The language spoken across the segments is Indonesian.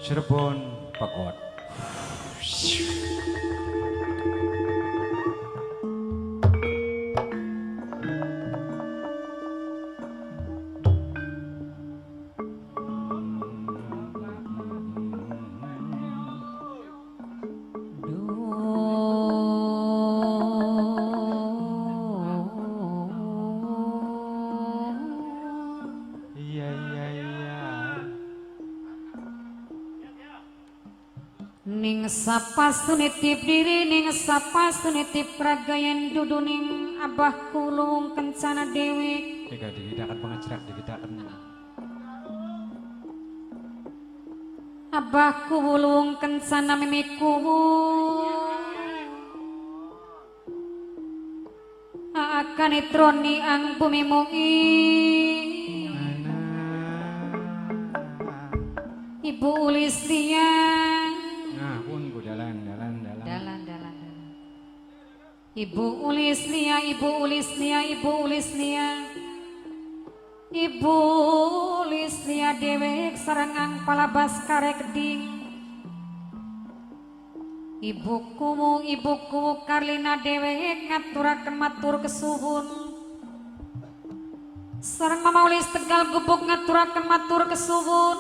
Cirebon Pekot. Ning sapas nitip diri ning sapas nitip ragayan dudu ning abah kulung kencana dewi Tiga digidakan pengecerak digidakan abah kulung kencana mimiku akan itroni ang bumi mungi Ibu Ulis dia Ibu Ulis Nia, Ibu Ulis Nia, Ibu Ulis Nia, Ibu Ulis Nia dewek sarangang palabas karek keding. Ibuku Karlina dewek ngaturaken matur kesuwun. Sareng Mama Ulis Tegal gubuk ngaturaken matur kesuwun.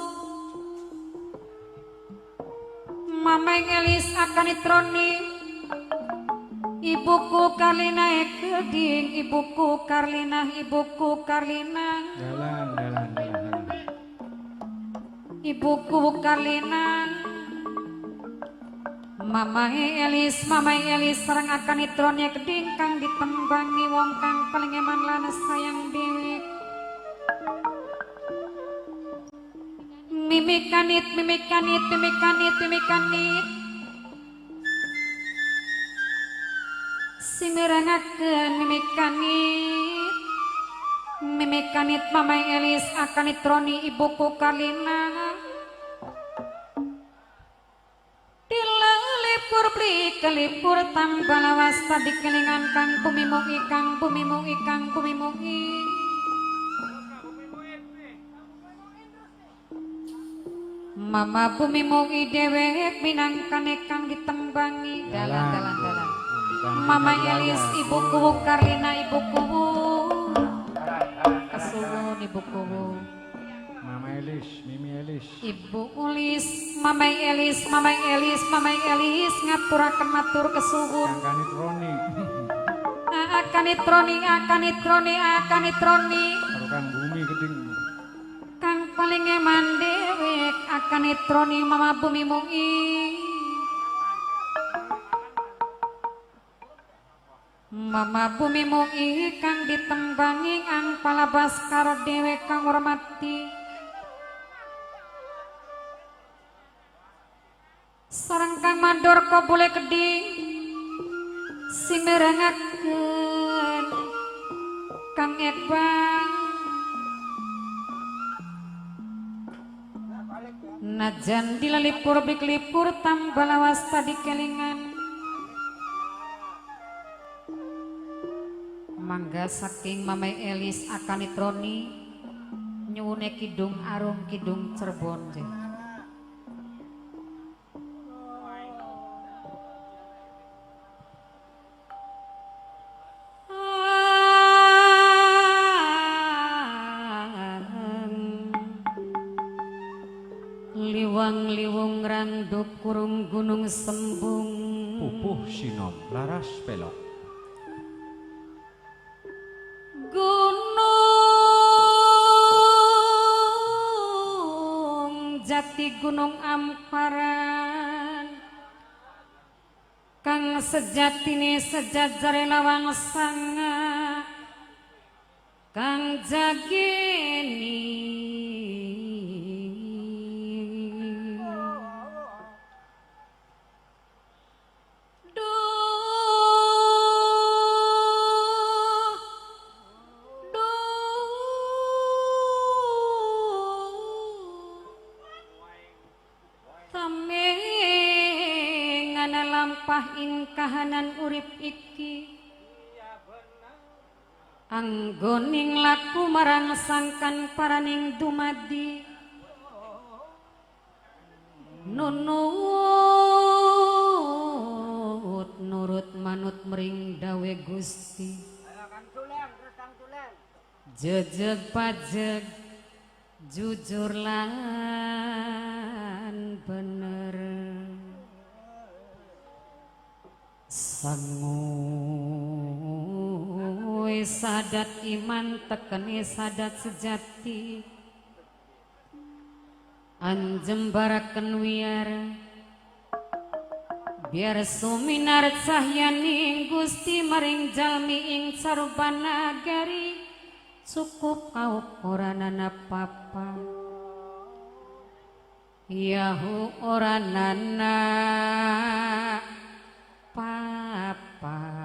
Mama Elis akan itroni. Ibuku Karlina keding, ibuku Karlina, ibuku Karlina. Dalan. Ibuku Karlina. Mama Elis sareng akan itrone keding kang ditembangi wong kang paling eman lana sayang dewi. Mimikanit. Simirangakeun mimikanit Mama Elis akan itroni ibuku Karlina dilalipur beli kelipur tambah lawas tadi kelingan kang bumi mungi Mama bumi mungi dewek minangkane kang ditembangi dalan Mama Elis, ibuku Karlina, ibuku kesuwun ibuku Mama Elis, Mimi Elis Ibu Ulis, Mama Elis ngaturaken matur kesuwun akan itroni karo kang bumi geding kang paling eman dewek akan itroni Mama bumi mungi Mama bumi mungi kang ditembangi ang palabas karo dewek kang hormati sareng kang mandor ko boleh keding simirangakeun kang Ekbang najan dilalipur biklipur tambah lawas tadi kelingan mangga saking Mama Elis akan itroni nyuwune kidung arum kidung Cirebon je. Liwang-liwung randuk kurung gunung sembung pupuh sinom laras pelok Jati Gunung Amparan kang sejatine sejajare lawang sanga kang jageni lampah ing kahanan urip iki anggoning laku marang sangkan paraning dumadi nurut manut mering dawe Gusti jejeg pajeg jujur lan bener sangu sadat iman tekeni sadat sejati anjembaraken wiar biar suminar cahyaning Gusti maring jalmi ing sarubana nagari cukup aukuranana papa yahu oranana papa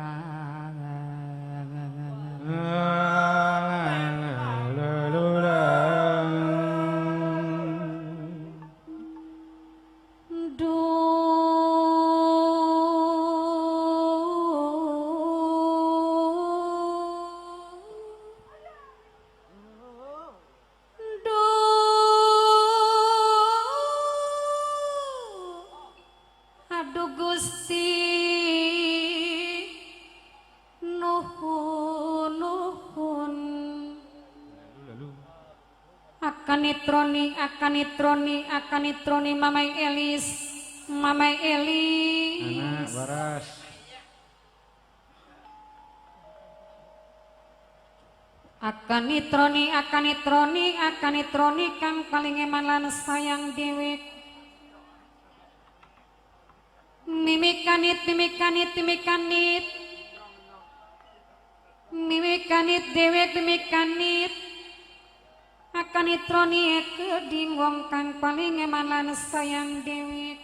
Aduh Gusti nuhun akan nitroni Mamai Elis anak waras akan nitroni kang paling eman lan sayang dewek mimikanit dewek mimikanit akan nitroni keding wong kang paling eman lan sayang dewek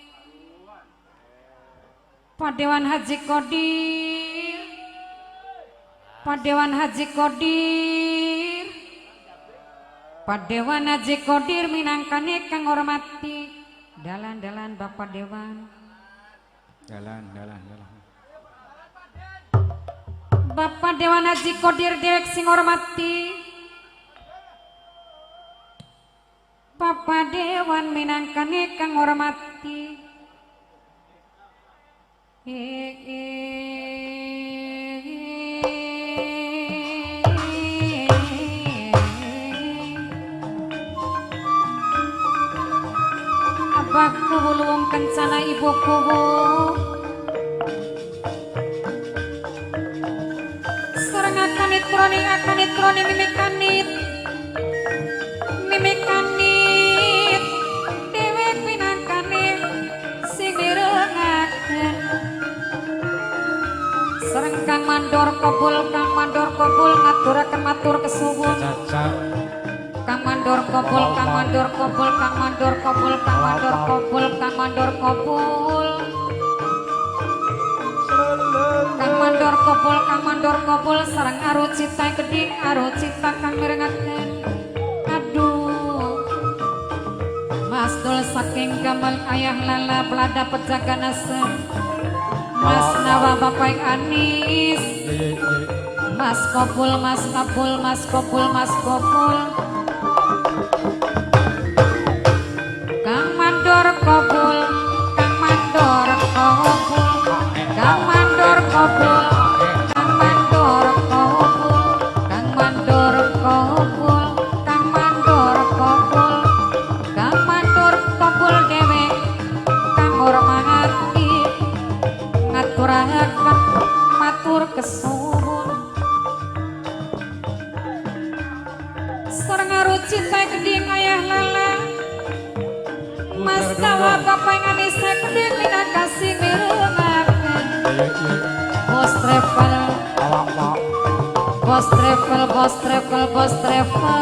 Padewan Haji Kodir minangkane kang hormati dalan-dalan Bapak Dewan jalan Bapak Dewan Haji Kodir dewek sing hormati Bapak Dewan minangkane kang hormati Abahku wuluwung kencana ibuku sareng akan nitroni mimikanit dewek pinangkane sing direngaken sareng Kang Mandor Kobul ngaturaken matur kesuwun caca Kang Mandor Kobul Kang Mandor Kobul sareng arucita geding arucita kang mirengaken aduh Mas Dul saking gamal ayah lala pelada pejaganasem Mas Nawa Bapak Anis Mas Kobul Kang Mandor Kobul dewek kang hormati ngaturaken matur kesuwun sareng arucita geding ayah lala Mas Tawa Bapak Anis geding minangkasi mirengaken Bos travel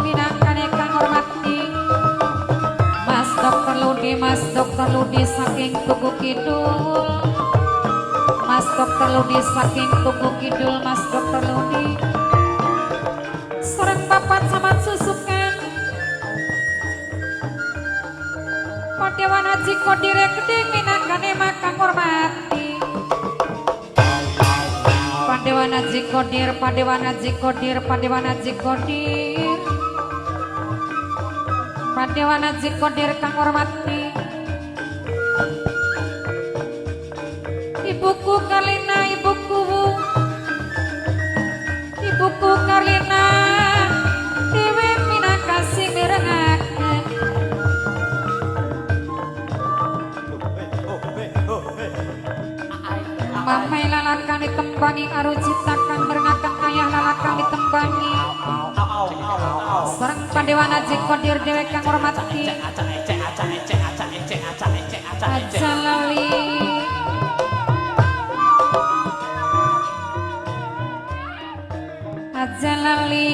minangkane kang hormati Mas Dokter Ludi saking Tugu Kidul Mas Dokter Ludi sareng papat samat susukan Padewan Haji Kodir gedeng minangkane makang hormati Padewan Haji Kodir Kadewana Jikodir kang hormati Ibuku Karlina Ibuku Karlina Dewi Minakasi mirengaken Mamai lalakan ditembangi arucitakan merengakan ayah lalakan ditembangi Sareng Kadewana Jikodir Dewi kang hormati Aja lali Aja lali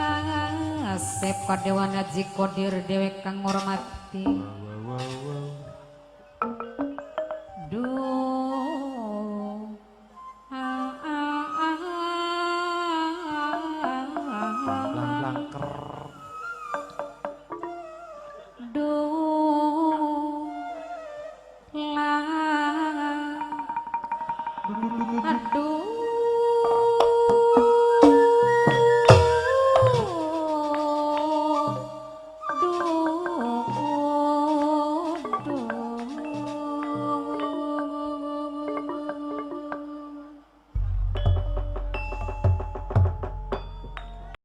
Selawas Sep Kadewana Jikodir Dewi kang hormati